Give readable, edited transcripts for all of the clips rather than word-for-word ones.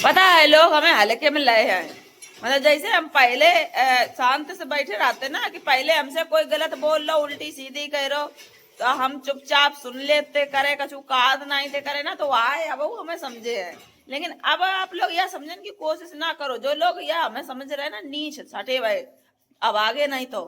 पता है लोग हमें हल्के में लए हैं। मतलब जैसे हम पहले शांत से बैठे रहते ना कि पहले हमसे कोई गलत बोल लो उल्टी सीधी कह रो तो हम चुपचाप सुन लेते करे कछु काद नहीं थे करे ना तो आए अब वो हमें समझे है। लेकिन अब आप लोग यह समझने की कोशिश ना करो। जो लोग यह हमें समझ रहे हैं ना नीच सटे हुए अब आगे नहीं तो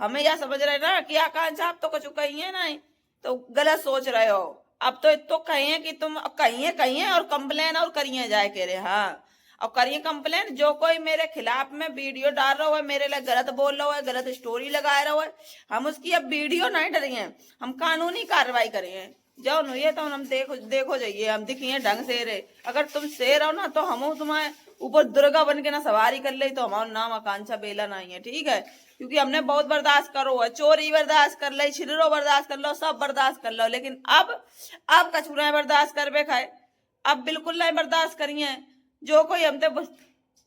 हमें यह समझ रहे ना कि आकांक्षा आप तो कुछ कहिए नहीं तो गलत सोच रहे हो। अब तो कहिए कि तुम कहिए और कंप्लेन और करिए जाए कह रहे हाँ और करिए कंप्लेन। जो कोई मेरे खिलाफ में वीडियो डाल रहा है मेरे लिए गलत बोल रहा है गलत स्टोरी लगा रहा है हम उसकी अब वीडियो नहीं डरिए हम कानूनी कार्रवाई करिए। जो नहीं है तो हम देखो देखो जाइए हम दिखिए ढंग से रे। अगर तुम शेर हो ना तो हम तुम्हारे ऊपर दुर्गा बन के ना सवारी कर ले तो हमारा नाम आकांक्षा बेला नहीं है ठीक है। क्योंकि हमने बहुत बर्दाश्त करो है चोरी बर्दाश्त कर लो छिलरो बर्दाश्त कर लो सब बर्दाश्त कर लो लेकिन अब कछु नहीं बर्दाश्त कर खाए। अब बिल्कुल नहीं बर्दाश्त करिए। जो कोई हमसे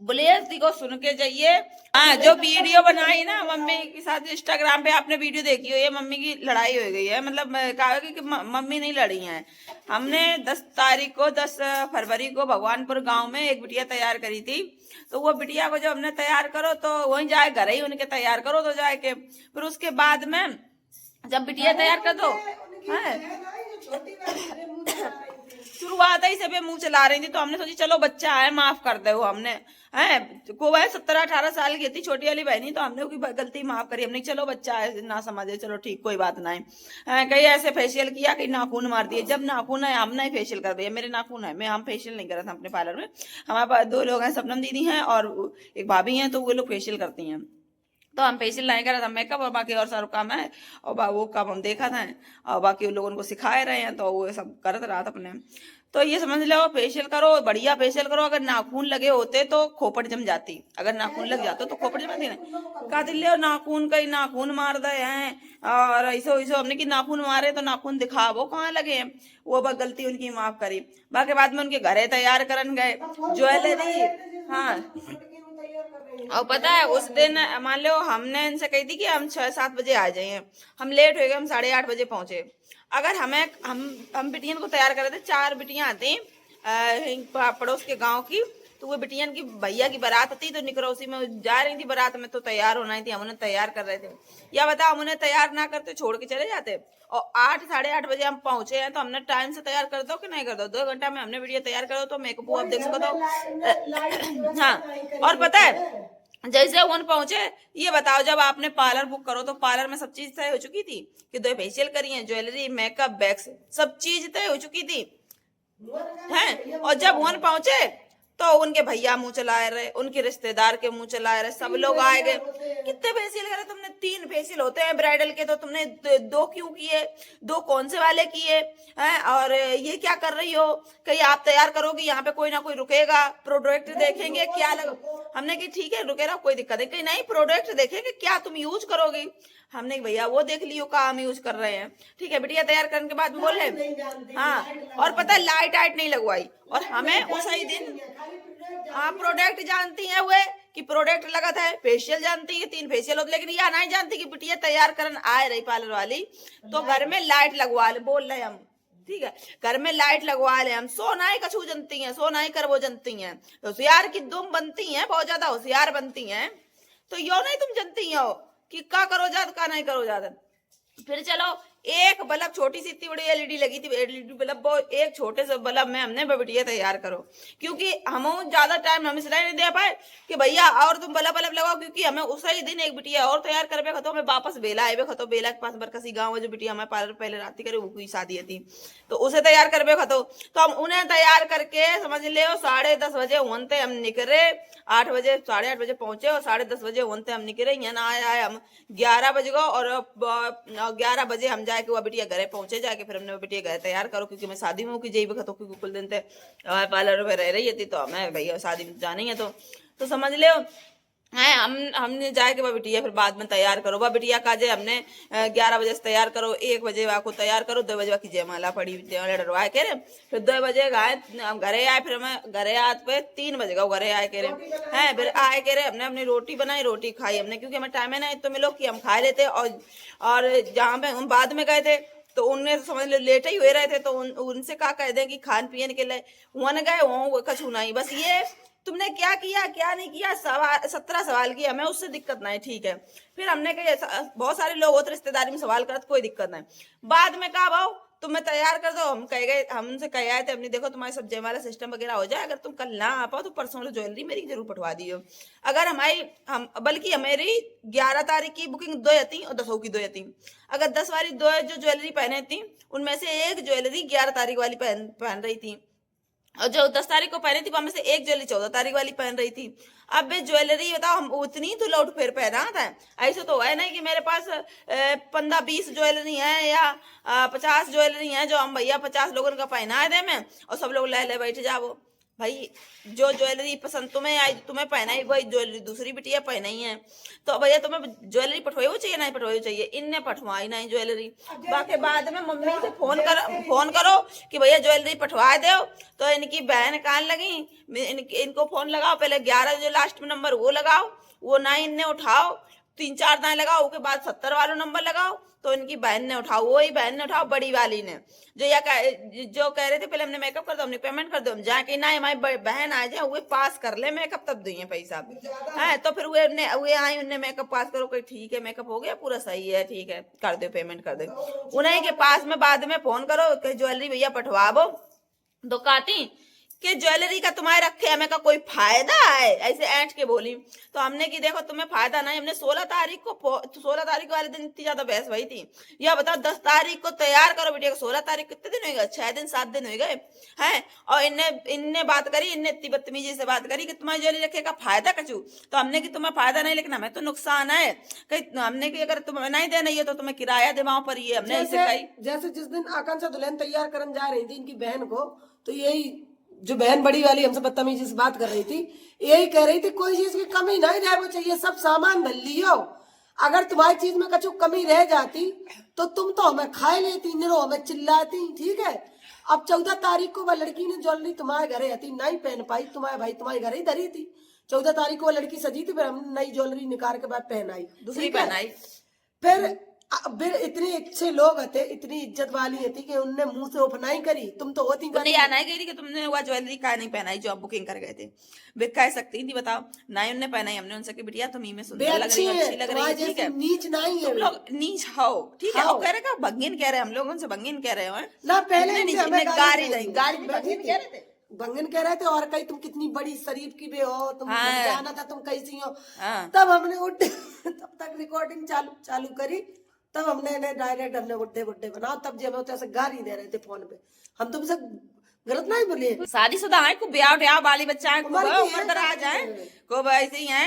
बुलेती को सुन के जाइए। हाँ जो वीडियो बनाई ना मम्मी के साथ इंस्टाग्राम पे आपने वीडियो देखी हो ये मम्मी की लड़ाई हो गई है। मतलब कहा कि मम्मी नहीं लड़ी है। हमने 10 तारीख को 10 फरवरी को भगवानपुर गांव में एक बिटिया तैयार करी थी। तो वो बिटिया को जब हमने तैयार करो तो वहीं जाए घर ही उनके तैयार करो तो जाए के फिर उसके बाद में जब बिटिया तैयार कर दो शुरुआत ही से मुंह चला रही थी तो हमने सोची चलो बच्चा है माफ कर दे। वो हमने है को वह 17-18 साल की थी छोटी वाली बहनी तो हमने उसकी गलती माफ करी। हमने चलो बच्चा है ना समझे चलो ठीक कोई बात नहीं। कहीं ऐसे फेशियल किया कहीं नाखून मार दिए। जब नाखून है हम नहीं फेशियल कर दिया मेरे नाखून है मैं हम फेशियल नहीं कर रहे थे अपने पार्लर में। हमारे पास 2 लोग हैं सपनम दीदी हैं और एक भाभी हैं तो वो लोग फेशियल करती हैं तो हम फेशियल नहीं करा था मेकअप और बाकी और सारा काम है और वो काम हम देखा था और बाकी लोगों को सिखाए रहे हैं तो वो सब करत रहा था अपने। तो ये समझ लो फेशियल करो बढ़िया फेशियल करो। अगर नाखून लगे होते तो खोपड़ जम जाती। अगर नाखून लग जाते तो खोपड़ जम जाती ना कहा ले नाखून कहीं नाखून मार दे हैं और ऐसो ऐसो हमने कि नाखून मारे तो नाखून दिखा वो कहाँ लगे हैं। वो बस गलती उनकी माफ करी। बाकी बाद में उनके घरे तैयार करन गए ज्वेलरी। हाँ और पता है उस दिन मान लो हमने इनसे कही थी कि हम 6-7 बजे आ जाइए। हम लेट हो गए हम 8:30 बजे पहुंचे। अगर हमें हम बिटियन को तैयार कर रहे थे 4 बिटियां आती पड़ोस के गांव की तो वो बिटियन की भैया की बारात थी तो निकरौसी में जा रही थी बारात में तो तैयार होना ही थी। हम उन्हें तैयार कर रहे थे या बताओ हम उन्हें तैयार ना करते छोड़ के चले जाते। और 8-8:30 बजे हम पहुंचे हैं तो हमने टाइम से तैयार कर दो कि नहीं कर दो 2 घंटा में हमने वीडियो तैयार कर दो तो मेकअप आप देख सको तो हाँ। और पता है जैसे वन पहुंचे ये बताओ जब आपने पार्लर बुक करो तो पार्लर में सब चीज तय हो चुकी थी कि 2 फेशियल करिए ज्वेलरी मेकअप बैग्स सब चीज तय हो चुकी थी हैं। और जब वन पहुंचे तो उनके भैया मुंह चलाए रहे उनके रिश्तेदार के मुंह चलाए रहे सब लोग आए गए। कितने फेशियल करे तुमने 3 फेशियल होते हैं ब्राइडल के तो तुमने 2 क्यों किए 2 कौन से वाले किए हैं। और ये क्या कर रही हो कहीं आप तैयार करोगे यहाँ पे कोई ना कोई रुकेगा प्रोडक्ट देखेंगे क्या लगा। हमने कि ठीक है रुके रहो कोई दिक्कत है कहीं नहीं प्रोडक्ट देखेंगे क्या तुम यूज करोगी। हमने भैया वो देख लियो का हम यूज कर रहे हैं ठीक है बिटिया तैयार करने के बाद बोल रहे हाँ। और पता है लाइट आइट नहीं लगवाई और हमें उसी दिन हाँ प्रोडक्ट जानती है वे कि प्रोडक्ट लगा था फेशियल जानती है 3 फेशियल होते लेकिन यह नहीं जानती कि बिटिया तैयार करन आए रही पार्लर वाली तो घर में लाइट लगवा ले बोल रहे हम ठीक है घर में लाइट लगवा ले हम सोनाई कछू जनती हैं सोनाई कर वो जनती हैं होशियार की दुम बनती हैं बहुत ज्यादा होशियार बनती हैं। तो यो नहीं तुम जनती हो कि का करो जात का नहीं करो जात। फिर चलो एक बल्ब छोटी सी इतनी बड़ी एलईडी लगी थी एलईडी बल्ब एक छोटे से बल्ब में हमने बिटिया तैयार करो क्योंकि हम ज्यादा टाइम हम इसलिए नहीं दे पाए कि भैया और तुम बल्ब लगाओ क्योंकि हमें उसी दिन एक बिटिया और तैयार करबे खतो हमें वापस बेला आए खतो बेला के पास बरकसी गाँव जो बिटिया हमारे पार्लर पहले राती करे वो शादी थी तो उसे तैयार करबे खतो तो हम उन्हें तैयार करके समझ ले 10:30 बजे वनते हम निकले 8 बजे 8:30 बजे पहुंचे और 10:30 बजे वनते हम निकले यहाँ ना आए हम 11 बजे को और 11 बजे हम जाके वो बिटिया घरे पहुंचे जाके फिर हमने बिटिया घर तैयार करो क्योंकि मैं शादी में की जई खतो क्योंकि कुल दिन थे पार्लर में रह रही थी तो हमें भैया शादी में जानी है तो समझ ले है हमने जाके वह बिटिया फिर बाद में तैयार करो वह बिटिया का जे हमने 11 बजे से तैयार करो 1 बजे को तैयार करो 2 बजे की जयमाला पड़ी जयमाला डरवाए कह रहे फिर 2 बजे आए हम घरे आए फिर हमें घरे आए पे 3 बजे का घरे आए कह रहे हैं फिर आए कह रहे हमने अपनी रोटी बनाई रोटी खाई हमने क्योंकि हमें टाइम है ना तो मिलो कि हम खा लेते और जहाँ पे हम बाद में गए थे तो उनने समझ लो लेटे ही हुए रहे थे, तो उनसे क्या कह दें कि खान पियन के लिए वन गए वो कछु नहीं, बस ये तुमने क्या किया क्या नहीं किया, 17 सवाल किया, हमें उससे दिक्कत नहीं, ठीक है। फिर हमने कहा बहुत सारे लोग होते रिश्तेदारी में सवाल करते, कोई दिक्कत नहीं। बाद में कहा भाव तुम्हें तैयार कर दो, हम कह गए, हम उनसे कह आए थे अपनी, देखो तुम्हारे सब जयमाला सिस्टम वगैरह हो जाए, अगर तुम कल ना आ पाओ तो परसों वाली ज्वेलरी मेरी जरूर पठवा दियो। अगर हम बल्कि हमारी 11 तारीख की बुकिंग 2 थी और 10 की 2 थी, अगर 10 वाली 2 जो ज्वेलरी पहने थी उनमें से एक ज्वेलरी 11 तारीख वाली पहन रही थी, और जो 10 तारीख को पहनी थी वहां में से एक ज्वेलरी 14 तारीख वाली पहन रही थी। अब वे ज्वेलरी बताओ हम उतनी तो लौट फेर पहना था, ऐसे तो है नहीं कि मेरे पास 15-20 ज्वेलरी है या 50 ज्वेलरी है जो हम भैया 50 लोगों का पहना दे में और सब लोग ले बैठ जाओ। भाई जो ज्वेलरी पसंद तुम्हें आई तुम्हें पहनाई, वही ज्वेलरी दूसरी बिटिया पहनाई है, तो भैया तुम्हें ज्वेलरी पठवाई चाहिए नहीं पठवाई चाहिए, इनने पठवाई नहीं ज्वेलरी। बाकी बाद में मम्मी से फोन करो कि भैया ज्वेलरी पठवा दो, तो इनकी बहन कान लगी, इनको फोन लगाओ, पहले 11 जो लास्ट में नंबर वो लगाओ, वो ना इनने उठाओ, 3-4 दाएं लगाओ, उसके बाद 70 वाला नंबर लगाओ, तो इनकी बहन ने उठाओ, वही बहन ने उठाओ, बड़ी वाली ने जो कह रहे थे पहले हमने मेकअप कर दो, हमने पेमेंट कर दो, हम जाके ना हमारी बहन आ जाए वे पास कर ले मेकअप तब दिए पैसा है, तो फिर वे आई उन्हें मेकअप पास करो, कोई ठीक है मेकअप हो गया पूरा सही है ठीक है कर दो पेमेंट कर दो, उन्हीं के पास में बाद में फोन करो कि ज्वेलरी भैया पठवाबो, तो कहती कि ज्वेलरी का तुम्हारे रखे हमें का कोई फायदा है, ऐसे ऐंठ के बोली। तो हमने की देखो तुम्हें फायदा नहीं, हमने 16 तारीख वाले दिन इतनी ज्यादा बहस वही थी, या बताओ 10 तारीख को तैयार करो बेटिया को, 16 तारीख कितने दिन हो गए, 6 दिन 7 दिन हो गए हैं, और इनने बात करी, इनने इतनी बदतमीजी से बात करी कि तुम्हारी ज्वेलरी रखे का फायदा कचू, तो हमने की तुम्हें फायदा नहीं लेकिन हमें तो नुकसान है, कहीं हमने की अगर तुम्हें नहीं देना है तो तुम्हें किराया दिमाग पर ही है, हमने ऐसे कही। जैसे जिस दिन आकांक्षा दुल्हन तैयार करने जा रही थी इनकी बहन को, तो यही जो बहन बड़ी वाली हमसे बदतमीजी से बात कर रही थी, यही कह रही थी कोई चीज की कमी नहीं रहना चाहिए, सब सामान भर लियो, अगर तुम्हारी चीज में कछु कमी रह जाती तो तुम तो हमें खाए लेती, निरो हमें चिल्लाती, ठीक है। अब 14 तारीख को वह लड़की ने ज्वेलरी तुम्हारे घरे आती नहीं पहन पाई, तुम्हारे भाई तुम्हारे घर ही धरी थी, 14 तारीख को वो लड़की सजी थी, फिर हमने नई ज्वेलरी निकाल के बाद पहनाई, दूसरी पहनाई, फिर इतने अच्छे लोग थे, इतनी इज्जत वाली थी कि उनने मुंह से उपनाई करी, तुम तो होती नहीं आना गई थी कि तुमने वो ज्वेलरी का नहीं पहनाई जो आप बुकिंग कर गए थे, वे कह सकती थी बताओ, ना ही उन्होंने पहनाई, हमने उनसे कि बिटिया तुम ही में सुंदर लग रही अच्छी लग रही है, ठीक है नीच नहीं है, तुम लोग नीच हो, ठीक है, और कह रहे का भंगिन कह रहे हम लोग उनसे भंगिन कह रहे हो ना, पहले गाड़ी भंगिन कह रहे थे, भंगन कह रहे थे, और कहीं तुम कितनी बड़ी शरीफ की भी हो, तुम जाना था तुम कैसी हो, तब हमने तब तक रिकॉर्डिंग चालू करी, तब हमने डायरेक्ट हमने बुड्ढे बनाओ, तब जब होते ऐसे गाली दे रहे थे फोन पे, हम तुमसे गलत नहीं बोले, शादीशुदा है को ब्याह वाली बच्चा है, उम्र दराज है को ऐसे ही है,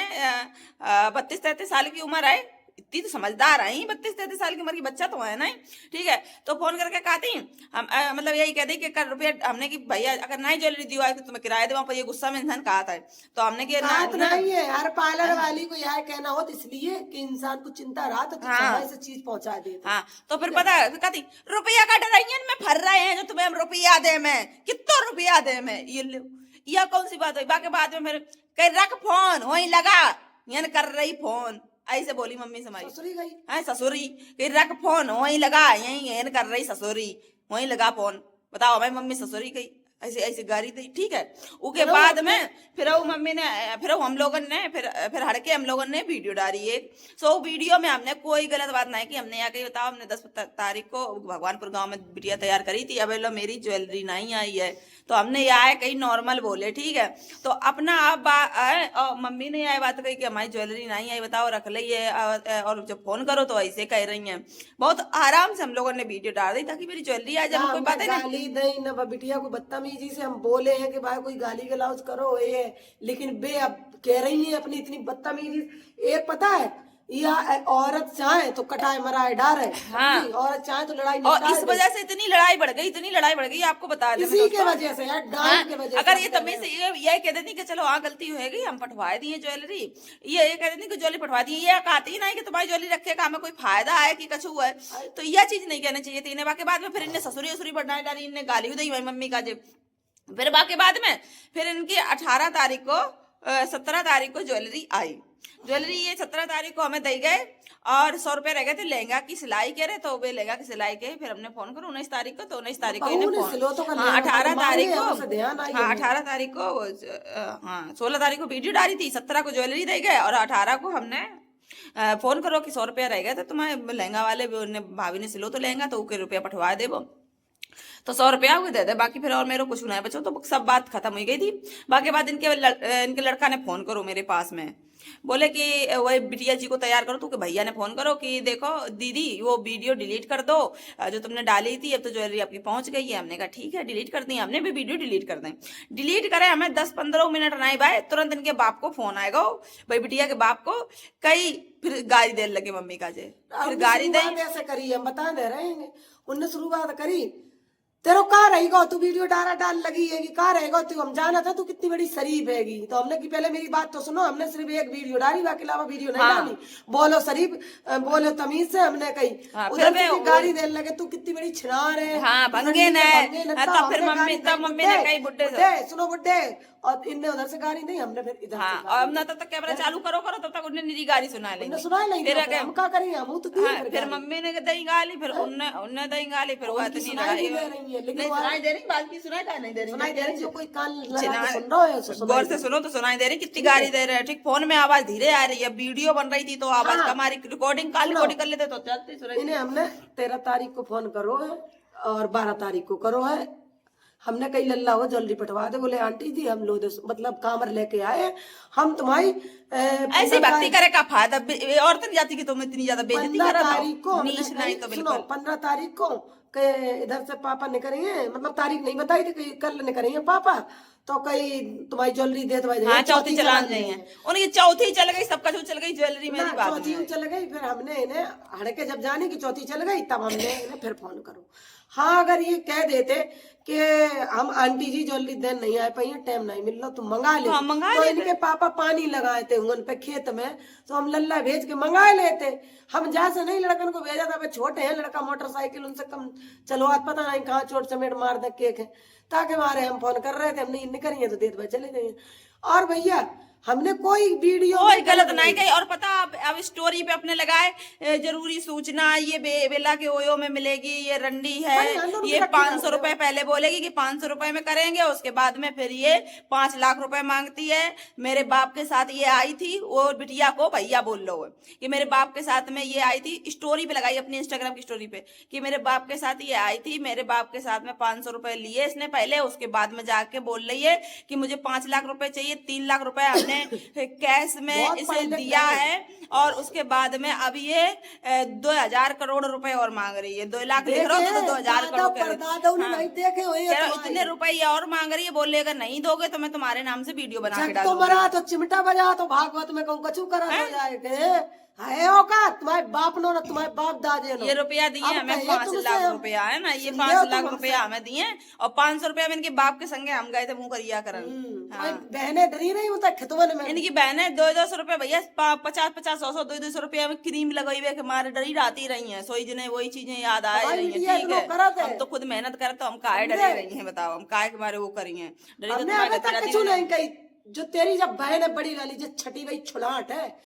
32-33 साल की उम्र है, इतनी तो समझदार आई, 32-33 साल की उम्र की बच्चा तो है नहीं, ठीक है। तो फोन करके कहती हम मतलब यही कहती कि कर रुपया, हमने की भैया अगर नहीं ज्वेलरी दी है तो तुम्हें किराया दे, पर ये गुस्सा में इंसान कहा था, तो हमने की नहीं है, हर पार्लर वाली को यह कहना हो इसलिए कि इंसान को चिंता रहा तो समय से चीज पहुंचा दे, हाँ तो फिर पता कहती रुपया का डराइयन में फर रहे हैं जो तुम्हें हम रुपया दे में, कितना रुपया दे में, ये यह कौन सी बात हुई। बाकी बाद में फिर कह रख फोन वही लगा, यानी कर रही फोन, ऐसे बोली मम्मी से हमारी, ससुरी गई है ससुरी कि रख फोन वहीं लगा, यही कर रही ससुरी, वहीं लगा फोन, बताओ हमारी मम्मी ससुरी गई, ऐसे ऐसे गाड़ी थी, ठीक है। उसके बाद में फिर मम्मी ने फिर हम लोगों ने फिर हड़के हम लोगों ने वीडियो डाली एक, सो वीडियो में हमने कोई गलत बात नहीं की, हमने यहाँ कही बताओ हमने 10 तारीख को भगवानपुर गांव में बिटिया तैयार करी थी, अब लो मेरी ज्वेलरी नहीं आई है, तो हमने यहाँ कहीं नॉर्मल बोले, ठीक है। तो अपना आप और मम्मी ने यह बात कही कि हमारी ज्वेलरी नहीं आई बताओ रख ली है, और जब फोन करो तो ऐसे कह रही हैं, बहुत आराम से हम लोगों ने वीडियो डाल दी ताकि मेरी ज्वेलरी आ जाए, कोई बात नहीं ना बिटिया को बदतमीजी से हम बोले हैं कि भाई कोई गाली गलौज करो ये, लेकिन बे अब कह रही है अपनी इतनी बदतमीजी, एक पता है या औरत चाहे तो कटाए मराए डारे, हाँ। औरत चाहे तो लड़ाई, और इस वजह से इतनी लड़ाई बढ़ गई आपको बता दें, इसी के वजह से यार, हाँ, के वजह अगर ये तमीज से ये कह देती कि चलो हाँ गलती होगी हम पठवा दिए ज्वेलरी, ये कह देती कि ज्वेलरी पठवा दी, ये कहती ही नहीं कि तुम्हारी ज्वेलरी रखे का हमें कोई फायदा है कि कछु है, तो यह चीज नहीं कहना चाहिए थी। इन्हें के बाद में फिर इन्हें ससुरी उसुरी बढ़ाई डाली, इन्हें गाली दी मेरी मम्मी का, फिर बाकी बाद में फिर इनकी 18 तारीख को 17 तारीख को ज्वेलरी आई, ज्वेलरी ये 17 तारीख को हमें दे गए और 100 रुपए रह गए थे लहंगा की सिलाई के रहे, तो वे लहंगा की सिलाई के फिर हमने फोन करो 19 तारीख को, तो 19 तारीख को बहू इन्हें ने फोन, सिलो तो कर हाँ लिया, 18 तारीख मांगे, को, हमसे ध्यान आई हाँ हमें। 18 तारीख को, हाँ 16 तारीख को वीडियो डाली थी, 17 को ज्वेलरी दे गए और 18 को हमने फोन करो कि 100 रुपया रह गया था तुम्हारे लहंगा वाले भाभी ने सिलो तो लहंगा तो के रुपया पठवा दे वो, तो 100 रुपया हुए दे दे, बाकी फिर और मेरे को कुछ नहीं बचो, तो सब बात खत्म हो गई थी। बाकी बाद इनके लड़का ने फोन करो मेरे पास में, बोले कि वही बिटिया जी को तैयार करो, तो कि भैया ने फोन करो कि देखो दीदी वो वीडियो डिलीट कर दो जो तुमने डाली थी, अब तो ज्वेलरी आपकी पहुंच गई है। हमने कहा ठीक है डिलीट कर दी, हमने भी वीडियो डिलीट कर दें। डिलीट करे हमें 10-15 मिनट नहीं भाई, तुरंत इनके बाप को फोन आएगा, भाई बिटिया के बाप को, कई फिर गाली देने लगे मम्मी का जे, फिर गाली दे, ऐसे करी, हम बता दे रहे हैं, उनने शुरुआत करी, तेरे कहाँ रहेगा तू वीडियो डाल लगी है कि कहाँ रहेगा तू, हम जाना था तू कितनी बड़ी शरीफ हैगी, तो हमने कि पहले मेरी बात तो सुनो, हमने सिर्फ एक वीडियो डाली, बाकी अलावा वीडियो नहीं डाली, बोलो शरीफ, बोलो तमीज से, हमने कही उधर से भी गाली देने लगे तू कितनी बड़ी छिनार है, हाँ भंगे ने, तब फिर मम्मी ने कही बुड्ढे सुनो बुड्ढे, और इनने उधर से गाली नहीं, हमने फिर इधर हाँ, और अब ना तब तक कैमरा चालू करो तब तक उन्हें निरी गाली सुना लेंगे, सुना नहीं, फिर हम क्या करेंगे, हम तो फिर मम्मी ने दई गाली, फिर उनने दई गाली, फिर वो इतनी लड़ाई नहीं सुनाई दे रही, बात की सुनाई नहीं दे रही, जो कोई कान लगा के सुन रहा है गौर से सुनो तो सुनाई दे रही, कितनी गाली दे रहे हैं, ठीक फोन में आवाज धीरे आ रही है, वीडियो बन रही थी तो आवाज हमारी रिकॉर्डिंग कर लेते तो चलते सुनाई। इन्हें हमने 13 तारीख को फोन करो है और 12 तारीख को करो है, हमने कई लल्ला हो जल्दी पटवा दे, बोले आंटी जी हम लोग मतलब कामर लेके आए, हम तुम्हारी ऐसी भक्ति करे का फायदा, औरत जाति की तुम इतनी ज्यादा बेइज्जती कर रहा हो, नीच नहीं तो बिल्कुल। 15 तारीख को इधर से पापा निकलेंगे, मतलब तारीख नहीं बताई थी कि कल निकलेंगे पापा, तो कहीं तुम्हारी ज्वेलरी दे तुम्हारी, हाँ चौथी चलान नहीं है उनकी, चौथी चल गई, सबका जो चल गई ज्वेलरी मेरी बात चौथी चल गई, फिर हमने इन्हें हड़के जब जाने की चौथी चल गई तब हमने इन्हें फिर फोन करो। हाँ अगर ये कह देते कि हम आंटी जी ज्वेलरी देन नहीं आ पाई, टाइम नहीं मिल रहा, तुम मंगा ले, तो इनके पापा पानी लगाए थे उन पे खेत में, तो हम लल्ला भेज के मंगा लेते, हम जहाँ से नहीं लड़कन को भेजा था, छोटे हैं लड़का मोटरसाइकिल उनसे कम चलो पता नहीं कहाँ चोट चमेट मार दे केक है, ताकि मारे हम फोन कर रहे थे, हमने नहीं करेंगे तो देख भाई चले जाइए। और भैया हमने कोई वीडियो कोई गलत नहीं कही, और पता अब स्टोरी पे अपने लगाए जरूरी सूचना, ये बेला के ओयो में मिलेगी, ये रंडी है, ये 500 रुपए पहले बोलेगी कि 500 रुपए में करेंगे, उसके बाद में फिर ये 5 लाख रुपए मांगती है। मेरे बाप के साथ ये आई थी, वो बिटिया को भैया बोल लो कि मेरे बाप के साथ में ये आई थी, स्टोरी पे लगाई अपनी इंस्टाग्राम की स्टोरी पे कि मेरे बाप के साथ ये आई थी, मेरे बाप के साथ में 500 रुपए लिए इसने पहले, उसके बाद में जाके बोल रही है कि मुझे 5 लाख रुपए चाहिए, 3 लाख रुपए हमने कैश में इसे दिया है, और उसके बाद में अब ये 2000 करोड़ रुपए और मांग रही है, 2 लाख देख रहे हो तो 2000 करोड़ इतने रुपए और मांग रही है, बोले अगर नहीं दोगे तो मैं तुम्हारे नाम से वीडियो बना के डालूंगी। मरा तो चिमटा बजा तो भागवत में कहूँ कछु करा हो जाएगा, है का तुम्हारे बाप नो ना तुम्हारे बाप दादे नो, ये रुपया दिए हमें 5 लाख रुपया है ना, ये 5 लाख रुपया हमें दिए, और 500 रुपया में इनके बाप के संगे हम गए थे मुँह करिया करन। बहनें डरी नहीं होता खितवन में, इनकी बहनें 200 रुपया भैया 50-50 100 200 रुपया में क्रीम लगाई हुई हमारे डरी राती रही है, सोई जिन्हें वही चीजें याद आ रही है, ठीक है हम तो खुद मेहनत करे तो हम काहे डरे रही है, बताओ हम काहे के बारे वो करी है, डरी तो तुम्हारे जो तेरी जब बहन है बड़ी वाली जो छठी वही छुलाट है,